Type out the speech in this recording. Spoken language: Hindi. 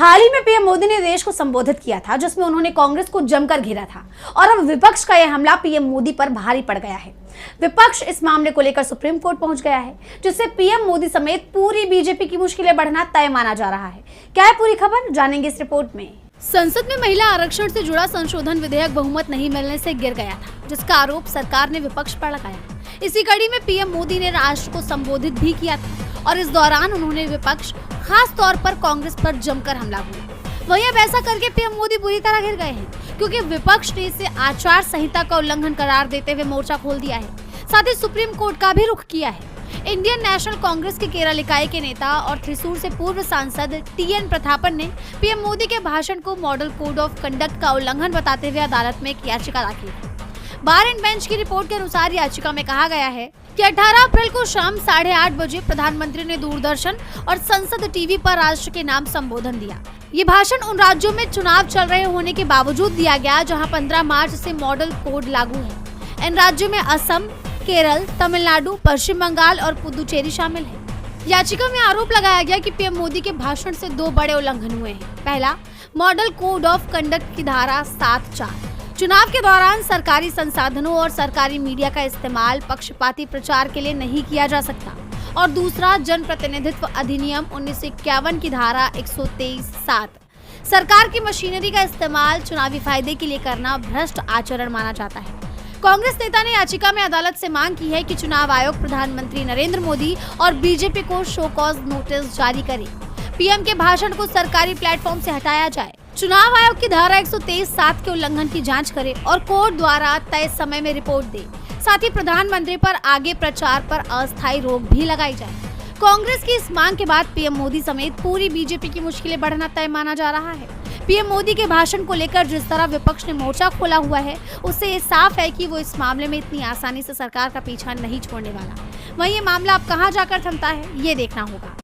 हाल ही में पीएम मोदी ने देश को संबोधित किया था, जिसमें उन्होंने कांग्रेस को जमकर घेरा था और अब विपक्ष का यह हमला पीएम मोदी पर भारी पड़ गया है। विपक्ष इस मामले को लेकर सुप्रीम कोर्ट पहुंच गया है, जिससे पीएम मोदी समेत पूरी बीजेपी की मुश्किलें बढ़ना तय माना जा रहा है। क्या है पूरी खबर, जानेंगे इस रिपोर्ट में। संसद में महिला आरक्षण से जुड़ा संशोधन विधेयक बहुमत नहीं मिलने से गिर गया था, जिसका आरोप सरकार ने विपक्ष पर लगाया। इसी कड़ी में पीएम मोदी ने राष्ट्र को संबोधित भी किया था और इस दौरान उन्होंने विपक्ष, खास तौर पर कांग्रेस पर जमकर हमला बोला। वहीं अब ऐसा करके पीएम मोदी बुरी तरह घिर गए हैं, क्योंकि विपक्ष ने इसे आचार संहिता का उल्लंघन करार देते हुए मोर्चा खोल दिया है। साथ ही सुप्रीम कोर्ट का भी रुख किया है। इंडियन नेशनल कांग्रेस के केरल इकाई के नेता और थ्रिसूर से पूर्व सांसद टीएन प्रतापन ने पीएम मोदी के भाषण को मॉडल कोड ऑफ कंडक्ट का उल्लंघन बताते हुए अदालत में एक याचिका दाखिल की। बार एंड बेंच की रिपोर्ट के अनुसार याचिका में कहा गया है कि 18 अप्रैल को शाम 8:30 बजे प्रधानमंत्री ने दूरदर्शन और संसद टीवी पर राष्ट्र के नाम संबोधन दिया। ये भाषण उन राज्यों में चुनाव चल रहे होने के बावजूद दिया गया जहां 15 मार्च से मॉडल कोड लागू है। इन राज्यों में असम, केरल, तमिलनाडु, पश्चिम बंगाल और पुदुचेरी शामिल है। याचिका में आरोप लगाया गया कि पीएम मोदी के भाषण से दो बड़े उल्लंघन हुए हैं। पहला, मॉडल कोड ऑफ कंडक्ट की धारा 7(4) चुनाव के दौरान सरकारी संसाधनों और सरकारी मीडिया का इस्तेमाल पक्षपाती प्रचार के लिए नहीं किया जा सकता, और दूसरा, जन प्रतिनिधित्व अधिनियम 1951 की धारा 123(7) सरकार की मशीनरी का इस्तेमाल चुनावी फायदे के लिए करना भ्रष्ट आचरण माना जाता है। कांग्रेस नेता ने याचिका में अदालत से मांग की है कि चुनाव आयोग प्रधानमंत्री नरेंद्र मोदी और बीजेपी को शो कॉज नोटिस जारी करे, पीएम के भाषण को सरकारी प्लेटफॉर्म से हटाया जाए, चुनाव आयोग की धारा 123(7) के उल्लंघन की जांच करे और कोर्ट द्वारा तय समय में रिपोर्ट दे। साथ ही प्रधानमंत्री पर आगे प्रचार पर अस्थायी रोक भी लगाई जाए। कांग्रेस की इस मांग के बाद पीएम मोदी समेत पूरी बीजेपी की मुश्किलें बढ़ना तय माना जा रहा है। पीएम मोदी के भाषण को लेकर जिस तरह विपक्ष ने मोर्चा खोला हुआ है, उससे ये साफ है कि वो इस मामले में इतनी आसानी से सरकार का पीछा नहीं छोड़ने वाला। वहीं ये मामला अब कहां जाकर थमता है, ये देखना होगा।